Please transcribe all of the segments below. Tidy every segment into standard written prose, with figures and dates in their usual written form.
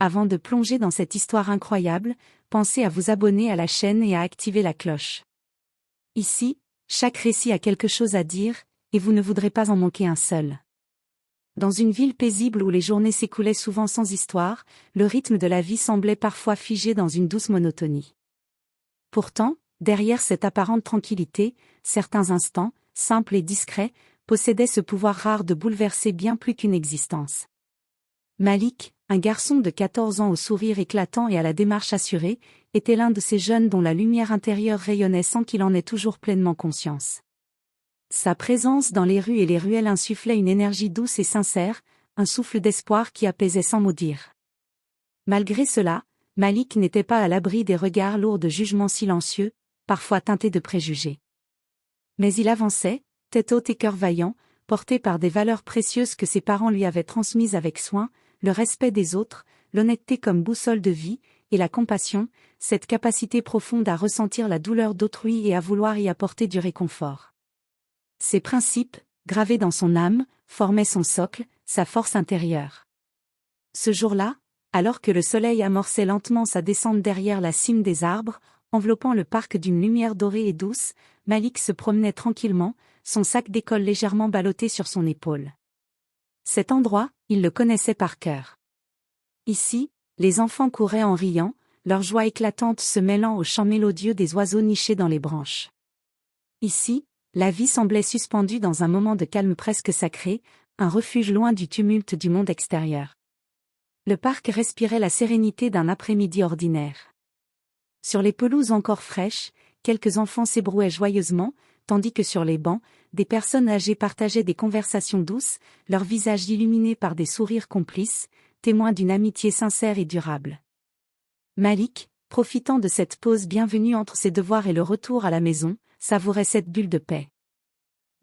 Avant de plonger dans cette histoire incroyable, pensez à vous abonner à la chaîne et à activer la cloche. Ici, chaque récit a quelque chose à dire, et vous ne voudrez pas en manquer un seul. Dans une ville paisible où les journées s'écoulaient souvent sans histoire, le rythme de la vie semblait parfois figé dans une douce monotonie. Pourtant, derrière cette apparente tranquillité, certains instants, simples et discrets, possédaient ce pouvoir rare de bouleverser bien plus qu'une existence. Malik, un garçon de 14 ans au sourire éclatant et à la démarche assurée, était l'un de ces jeunes dont la lumière intérieure rayonnait sans qu'il en ait toujours pleinement conscience. Sa présence dans les rues et les ruelles insufflait une énergie douce et sincère, un souffle d'espoir qui apaisait sans mot dire. Malgré cela, Malik n'était pas à l'abri des regards lourds de jugements silencieux, parfois teintés de préjugés. Mais il avançait, tête haute et cœur vaillant, porté par des valeurs précieuses que ses parents lui avaient transmises avec soin, le respect des autres, l'honnêteté comme boussole de vie, et la compassion, cette capacité profonde à ressentir la douleur d'autrui et à vouloir y apporter du réconfort. Ces principes, gravés dans son âme, formaient son socle, sa force intérieure. Ce jour-là, alors que le soleil amorçait lentement sa descente derrière la cime des arbres, enveloppant le parc d'une lumière dorée et douce, Malik se promenait tranquillement, son sac d'école légèrement ballotté sur son épaule. Cet endroit, il le connaissait par cœur. Ici, les enfants couraient en riant, leur joie éclatante se mêlant au chant mélodieux des oiseaux nichés dans les branches. Ici, la vie semblait suspendue dans un moment de calme presque sacré, un refuge loin du tumulte du monde extérieur. Le parc respirait la sérénité d'un après-midi ordinaire. Sur les pelouses encore fraîches, quelques enfants s'ébrouaient joyeusement, tandis que sur les bancs, des personnes âgées partageaient des conversations douces, leurs visages illuminés par des sourires complices, témoins d'une amitié sincère et durable. Malik, profitant de cette pause bienvenue entre ses devoirs et le retour à la maison, savourait cette bulle de paix.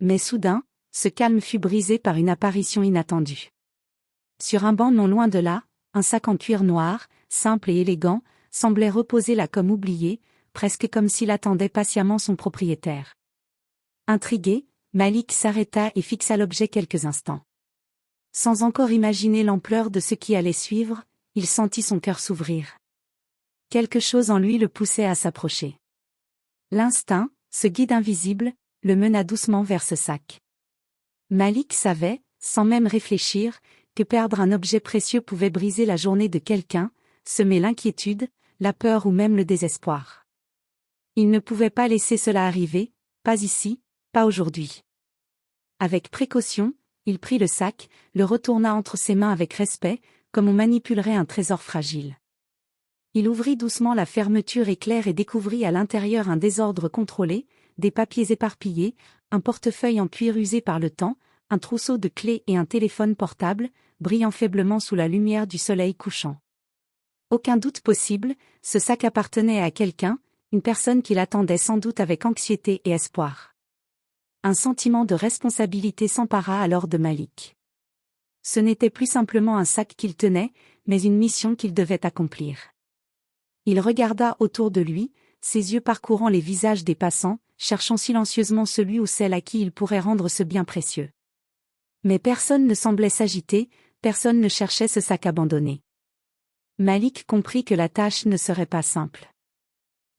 Mais soudain, ce calme fut brisé par une apparition inattendue. Sur un banc non loin de là, un sac en cuir noir, simple et élégant, semblait reposer là comme oublié, presque comme s'il attendait patiemment son propriétaire. Intrigué, Malik s'arrêta et fixa l'objet quelques instants. Sans encore imaginer l'ampleur de ce qui allait suivre, il sentit son cœur s'ouvrir. Quelque chose en lui le poussait à s'approcher. L'instinct, ce guide invisible, le mena doucement vers ce sac. Malik savait, sans même réfléchir, que perdre un objet précieux pouvait briser la journée de quelqu'un, semer l'inquiétude, la peur ou même le désespoir. Il ne pouvait pas laisser cela arriver, pas ici, pas aujourd'hui. Avec précaution, il prit le sac, le retourna entre ses mains avec respect, comme on manipulerait un trésor fragile. Il ouvrit doucement la fermeture éclair et découvrit à l'intérieur un désordre contrôlé, des papiers éparpillés, un portefeuille en cuir usé par le temps, un trousseau de clés et un téléphone portable, brillant faiblement sous la lumière du soleil couchant. Aucun doute possible, ce sac appartenait à quelqu'un, une personne qui l'attendait sans doute avec anxiété et espoir. Un sentiment de responsabilité s'empara alors de Malik. Ce n'était plus simplement un sac qu'il tenait, mais une mission qu'il devait accomplir. Il regarda autour de lui, ses yeux parcourant les visages des passants, cherchant silencieusement celui ou celle à qui il pourrait rendre ce bien précieux. Mais personne ne semblait s'agiter, personne ne cherchait ce sac abandonné. Malik comprit que la tâche ne serait pas simple.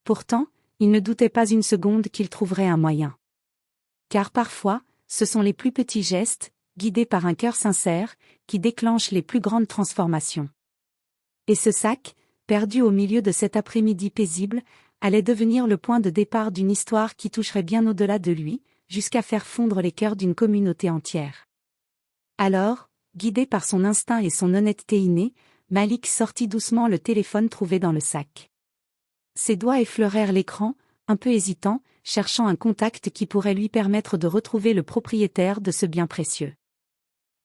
Pourtant, il ne doutait pas une seconde qu'il trouverait un moyen. Car parfois, ce sont les plus petits gestes, guidés par un cœur sincère, qui déclenchent les plus grandes transformations. Et ce sac, perdu au milieu de cet après-midi paisible, allait devenir le point de départ d'une histoire qui toucherait bien au-delà de lui, jusqu'à faire fondre les cœurs d'une communauté entière. Alors, guidé par son instinct et son honnêteté innée, Malik sortit doucement le téléphone trouvé dans le sac. Ses doigts effleurèrent l'écran, un peu hésitants, cherchant un contact qui pourrait lui permettre de retrouver le propriétaire de ce bien précieux.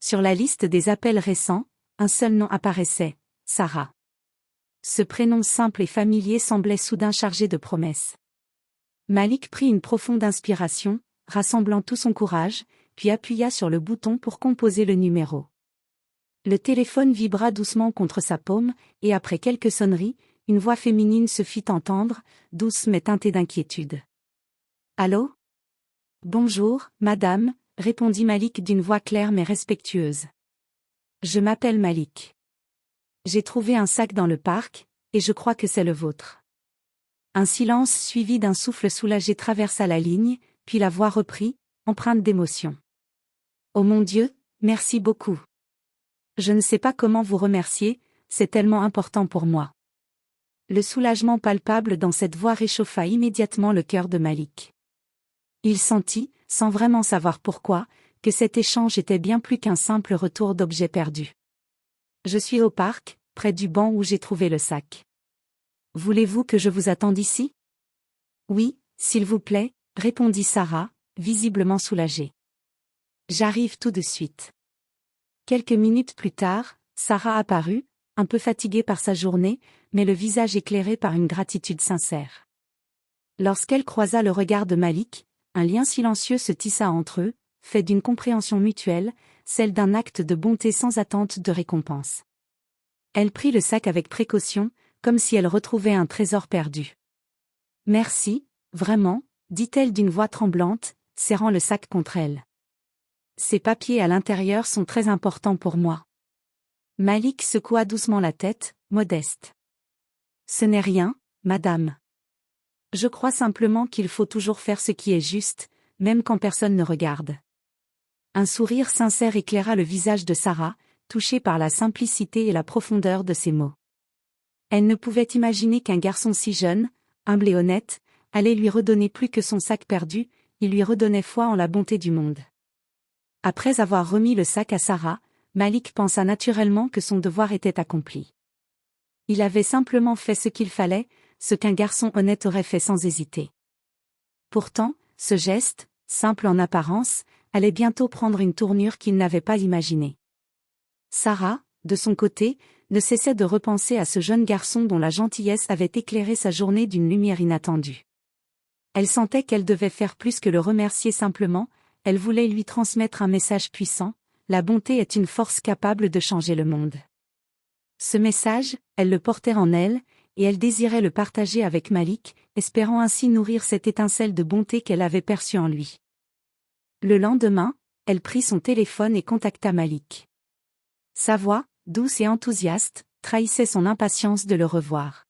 Sur la liste des appels récents, un seul nom apparaissait, Sarah. Ce prénom simple et familier semblait soudain chargé de promesses. Malik prit une profonde inspiration, rassemblant tout son courage, puis appuya sur le bouton pour composer le numéro. Le téléphone vibra doucement contre sa paume, et après quelques sonneries, une voix féminine se fit entendre, douce mais teintée d'inquiétude. « Allô ? » ?»« Bonjour, madame, » répondit Malik d'une voix claire mais respectueuse. « Je m'appelle Malik. » J'ai trouvé un sac dans le parc, et je crois que c'est le vôtre. Un silence suivi d'un souffle soulagé traversa la ligne, puis la voix reprit, empreinte d'émotion. Oh mon Dieu, merci beaucoup. Je ne sais pas comment vous remercier, c'est tellement important pour moi. Le soulagement palpable dans cette voix réchauffa immédiatement le cœur de Malik. Il sentit, sans vraiment savoir pourquoi, que cet échange était bien plus qu'un simple retour d'objets perdus. Je suis au parc, près du banc où j'ai trouvé le sac. Voulez-vous que je vous attende ici? Oui, s'il vous plaît, répondit Sarah, visiblement soulagée. J'arrive tout de suite. Quelques minutes plus tard, Sarah apparut, un peu fatiguée par sa journée, mais le visage éclairé par une gratitude sincère. Lorsqu'elle croisa le regard de Malik, un lien silencieux se tissa entre eux, fait d'une compréhension mutuelle, celle d'un acte de bonté sans attente de récompense. Elle prit le sac avec précaution, comme si elle retrouvait un trésor perdu. « Merci, vraiment, » dit-elle d'une voix tremblante, serrant le sac contre elle. « Ces papiers à l'intérieur sont très importants pour moi. » Malik secoua doucement la tête, modeste. « Ce n'est rien, madame. Je crois simplement qu'il faut toujours faire ce qui est juste, même quand personne ne regarde. » Un sourire sincère éclaira le visage de Sarah, touchée par la simplicité et la profondeur de ses mots. Elle ne pouvait imaginer qu'un garçon si jeune, humble et honnête, allait lui redonner plus que son sac perdu, il lui redonnait foi en la bonté du monde. Après avoir remis le sac à Sarah, Malik pensa naturellement que son devoir était accompli. Il avait simplement fait ce qu'il fallait, ce qu'un garçon honnête aurait fait sans hésiter. Pourtant, ce geste, simple en apparence, allait bientôt prendre une tournure qu'il n'avait pas imaginée. Sarah, de son côté, ne cessait de repenser à ce jeune garçon dont la gentillesse avait éclairé sa journée d'une lumière inattendue. Elle sentait qu'elle devait faire plus que le remercier simplement, elle voulait lui transmettre un message puissant, la bonté est une force capable de changer le monde. Ce message, elle le portait en elle, et elle désirait le partager avec Malik, espérant ainsi nourrir cette étincelle de bonté qu'elle avait perçue en lui. Le lendemain, elle prit son téléphone et contacta Malik. Sa voix, douce et enthousiaste, trahissait son impatience de le revoir.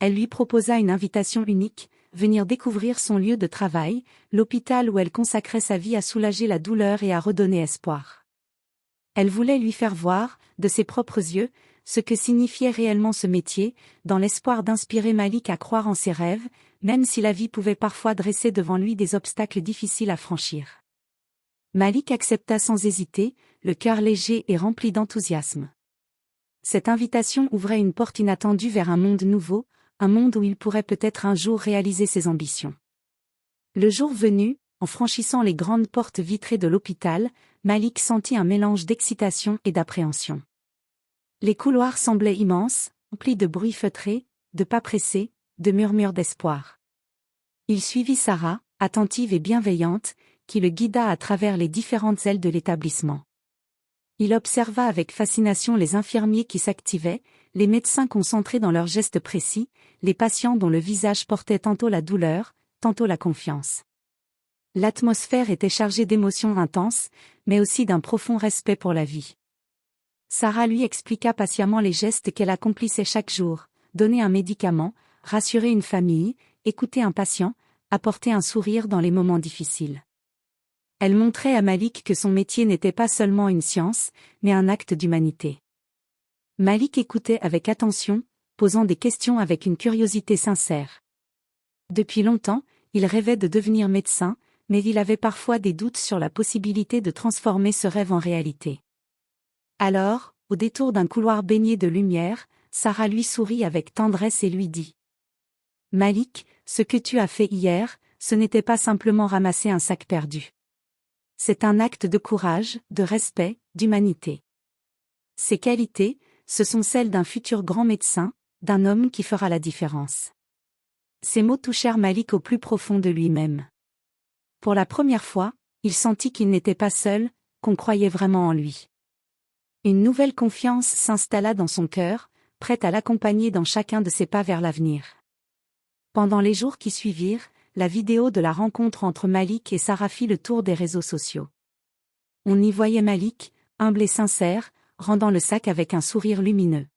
Elle lui proposa une invitation unique, venir découvrir son lieu de travail, l'hôpital où elle consacrait sa vie à soulager la douleur et à redonner espoir. Elle voulait lui faire voir, de ses propres yeux, ce que signifiait réellement ce métier, dans l'espoir d'inspirer Malik à croire en ses rêves, même si la vie pouvait parfois dresser devant lui des obstacles difficiles à franchir. Malik accepta sans hésiter, le cœur léger et rempli d'enthousiasme. Cette invitation ouvrait une porte inattendue vers un monde nouveau, un monde où il pourrait peut-être un jour réaliser ses ambitions. Le jour venu, en franchissant les grandes portes vitrées de l'hôpital, Malik sentit un mélange d'excitation et d'appréhension. Les couloirs semblaient immenses, emplis de bruits feutrés, de pas pressés, de murmures d'espoir. Il suivit Sarah, attentive et bienveillante, qui le guida à travers les différentes ailes de l'établissement. Il observa avec fascination les infirmiers qui s'activaient, les médecins concentrés dans leurs gestes précis, les patients dont le visage portait tantôt la douleur, tantôt la confiance. L'atmosphère était chargée d'émotions intenses, mais aussi d'un profond respect pour la vie. Sarah lui expliqua patiemment les gestes qu'elle accomplissait chaque jour, donner un médicament, rassurer une famille, écouter un patient, apporter un sourire dans les moments difficiles. Elle montrait à Malik que son métier n'était pas seulement une science, mais un acte d'humanité. Malik écoutait avec attention, posant des questions avec une curiosité sincère. Depuis longtemps, il rêvait de devenir médecin, mais il avait parfois des doutes sur la possibilité de transformer ce rêve en réalité. Alors, au détour d'un couloir baigné de lumière, Sarah lui sourit avec tendresse et lui dit : « Malik, ce que tu as fait hier, ce n'était pas simplement ramasser un sac perdu. C'est un acte de courage, de respect, d'humanité. Ces qualités, ce sont celles d'un futur grand médecin, d'un homme qui fera la différence. » Ces mots touchèrent Malik au plus profond de lui-même. Pour la première fois, il sentit qu'il n'était pas seul, qu'on croyait vraiment en lui. Une nouvelle confiance s'installa dans son cœur, prête à l'accompagner dans chacun de ses pas vers l'avenir. Pendant les jours qui suivirent, la vidéo de la rencontre entre Malik et Sarah fit le tour des réseaux sociaux. On y voyait Malik, humble et sincère, rendant le sac avec un sourire lumineux.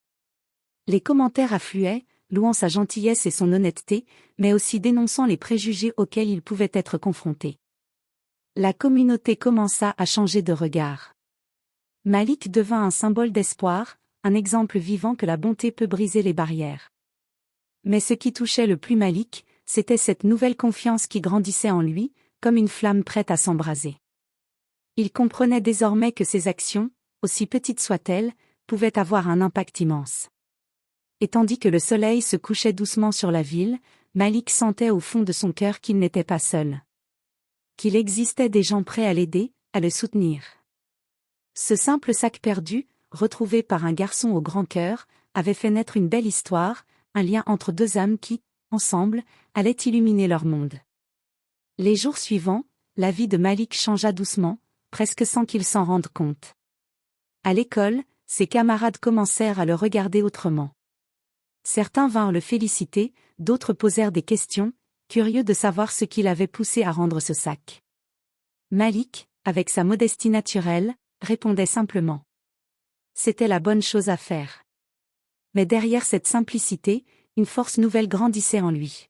Les commentaires affluaient, louant sa gentillesse et son honnêteté, mais aussi dénonçant les préjugés auxquels il pouvait être confronté. La communauté commença à changer de regard. Malik devint un symbole d'espoir, un exemple vivant que la bonté peut briser les barrières. Mais ce qui touchait le plus Malik, c'était cette nouvelle confiance qui grandissait en lui, comme une flamme prête à s'embraser. Il comprenait désormais que ses actions, aussi petites soient-elles, pouvaient avoir un impact immense. Et tandis que le soleil se couchait doucement sur la ville, Malik sentait au fond de son cœur qu'il n'était pas seul. Qu'il existait des gens prêts à l'aider, à le soutenir. Ce simple sac perdu, retrouvé par un garçon au grand cœur, avait fait naître une belle histoire, un lien entre deux âmes qui, ensemble, allaient illuminer leur monde. Les jours suivants, la vie de Malik changea doucement, presque sans qu'il s'en rende compte. À l'école, ses camarades commencèrent à le regarder autrement. Certains vinrent le féliciter, d'autres posèrent des questions, curieux de savoir ce qui l'avait poussé à rendre ce sac. Malik, avec sa modestie naturelle, répondait simplement. C'était la bonne chose à faire. Mais derrière cette simplicité, une force nouvelle grandissait en lui.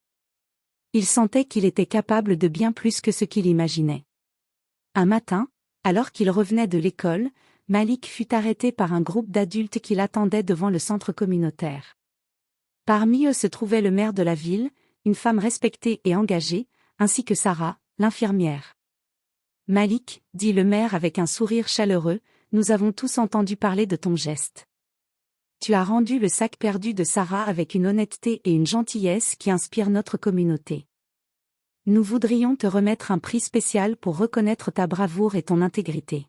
Il sentait qu'il était capable de bien plus que ce qu'il imaginait. Un matin, alors qu'il revenait de l'école, Malik fut arrêté par un groupe d'adultes qui l'attendaient devant le centre communautaire. Parmi eux se trouvait le maire de la ville, une femme respectée et engagée, ainsi que Sarah, l'infirmière. « Malik, dit le maire avec un sourire chaleureux, nous avons tous entendu parler de ton geste. Tu as rendu le sac perdu de Sarah avec une honnêteté et une gentillesse qui inspirent notre communauté. Nous voudrions te remettre un prix spécial pour reconnaître ta bravoure et ton intégrité. »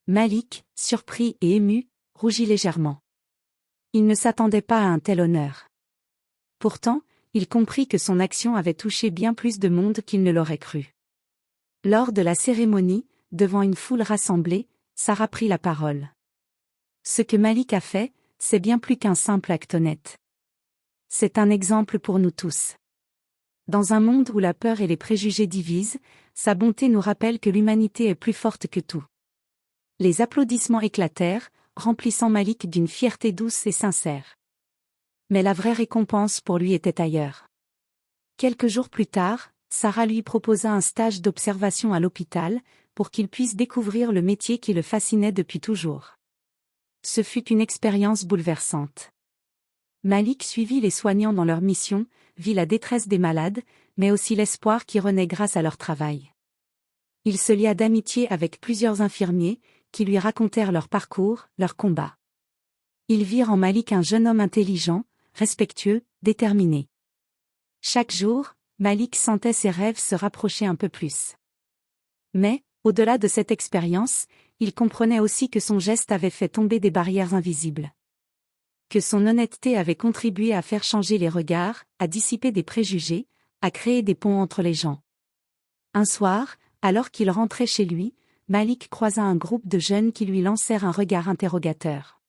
Malik, surpris et ému, rougit légèrement. Il ne s'attendait pas à un tel honneur. Pourtant, il comprit que son action avait touché bien plus de monde qu'il ne l'aurait cru. Lors de la cérémonie, devant une foule rassemblée, Sarah prit la parole. Ce que Malik a fait, c'est bien plus qu'un simple acte honnête. C'est un exemple pour nous tous. Dans un monde où la peur et les préjugés divisent, sa bonté nous rappelle que l'humanité est plus forte que tout. Les applaudissements éclatèrent, remplissant Malik d'une fierté douce et sincère. Mais la vraie récompense pour lui était ailleurs. Quelques jours plus tard, Sarah lui proposa un stage d'observation à l'hôpital, pour qu'il puisse découvrir le métier qui le fascinait depuis toujours. Ce fut une expérience bouleversante. Malik suivit les soignants dans leur mission, vit la détresse des malades, mais aussi l'espoir qui renaît grâce à leur travail. Il se lia d'amitié avec plusieurs infirmiers, qui lui racontèrent leur parcours, leurs combats. Ils virent en Malik un jeune homme intelligent, respectueux, déterminé. Chaque jour, Malik sentait ses rêves se rapprocher un peu plus. Mais, au-delà de cette expérience, il comprenait aussi que son geste avait fait tomber des barrières invisibles. Que son honnêteté avait contribué à faire changer les regards, à dissiper des préjugés, à créer des ponts entre les gens. Un soir, alors qu'il rentrait chez lui, Malik croisa un groupe de jeunes qui lui lancèrent un regard interrogateur.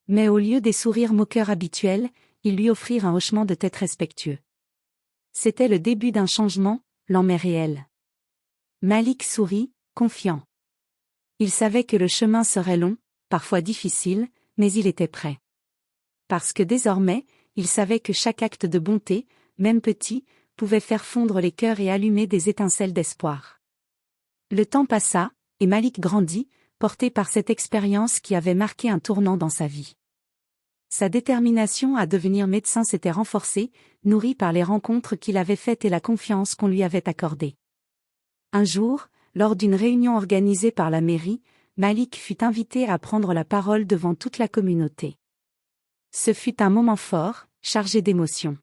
Mais au lieu des sourires moqueurs habituels, ils lui offrirent un hochement de tête respectueux. C'était le début d'un changement, lent mais réel. Malik sourit, confiant. Il savait que le chemin serait long, parfois difficile, mais il était prêt. Parce que désormais, il savait que chaque acte de bonté, même petit, pouvait faire fondre les cœurs et allumer des étincelles d'espoir. Le temps passa, et Malik grandit, porté par cette expérience qui avait marqué un tournant dans sa vie. Sa détermination à devenir médecin s'était renforcée, nourrie par les rencontres qu'il avait faites et la confiance qu'on lui avait accordée. Un jour, lors d'une réunion organisée par la mairie, Malik fut invité à prendre la parole devant toute la communauté. Ce fut un moment fort, chargé d'émotions.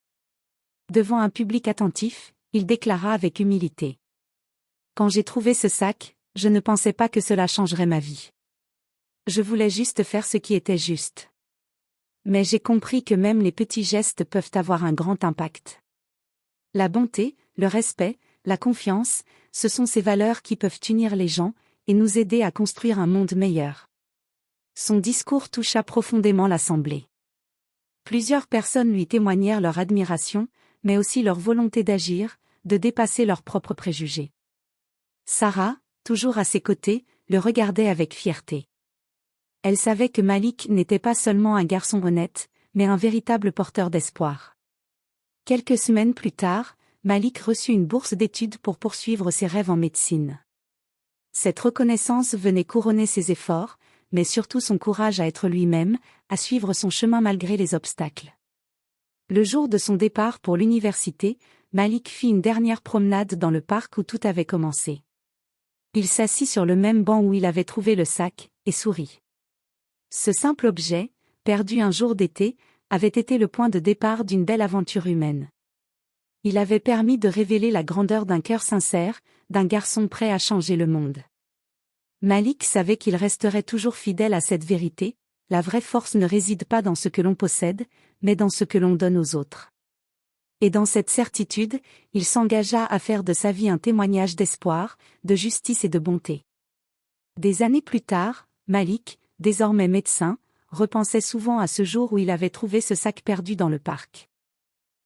Devant un public attentif, il déclara avec humilité. « Quand j'ai trouvé ce sac, je ne pensais pas que cela changerait ma vie. Je voulais juste faire ce qui était juste. Mais j'ai compris que même les petits gestes peuvent avoir un grand impact. La bonté, le respect, la confiance, ce sont ces valeurs qui peuvent unir les gens et nous aider à construire un monde meilleur. » Son discours toucha profondément l'assemblée. Plusieurs personnes lui témoignèrent leur admiration, mais aussi leur volonté d'agir, de dépasser leurs propres préjugés. Sarah, toujours à ses côtés, le regardait avec fierté. Elle savait que Malik n'était pas seulement un garçon honnête, mais un véritable porteur d'espoir. Quelques semaines plus tard, Malik reçut une bourse d'études pour poursuivre ses rêves en médecine. Cette reconnaissance venait couronner ses efforts, mais surtout son courage à être lui-même, à suivre son chemin malgré les obstacles. Le jour de son départ pour l'université, Malik fit une dernière promenade dans le parc où tout avait commencé. Il s'assit sur le même banc où il avait trouvé le sac, et sourit. Ce simple objet, perdu un jour d'été, avait été le point de départ d'une belle aventure humaine. Il avait permis de révéler la grandeur d'un cœur sincère, d'un garçon prêt à changer le monde. Malik savait qu'il resterait toujours fidèle à cette vérité: la vraie force ne réside pas dans ce que l'on possède, mais dans ce que l'on donne aux autres. Et dans cette certitude, il s'engagea à faire de sa vie un témoignage d'espoir, de justice et de bonté. Des années plus tard, Malik, désormais médecin, repensait souvent à ce jour où il avait trouvé ce sac perdu dans le parc.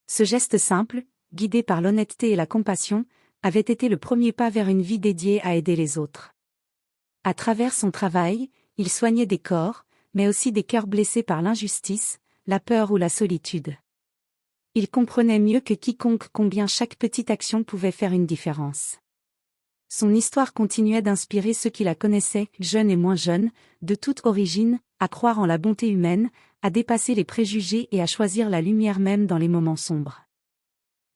Ce geste simple, guidé par l'honnêteté et la compassion, avait été le premier pas vers une vie dédiée à aider les autres. À travers son travail, il soignait des corps, mais aussi des cœurs blessés par l'injustice, la peur ou la solitude. Il comprenait mieux que quiconque combien chaque petite action pouvait faire une différence. Son histoire continuait d'inspirer ceux qui la connaissaient, jeunes et moins jeunes, de toute origine, à croire en la bonté humaine, à dépasser les préjugés et à choisir la lumière même dans les moments sombres.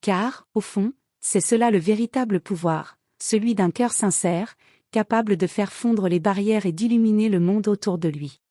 Car, au fond, c'est cela le véritable pouvoir, celui d'un cœur sincère, capable de faire fondre les barrières et d'illuminer le monde autour de lui.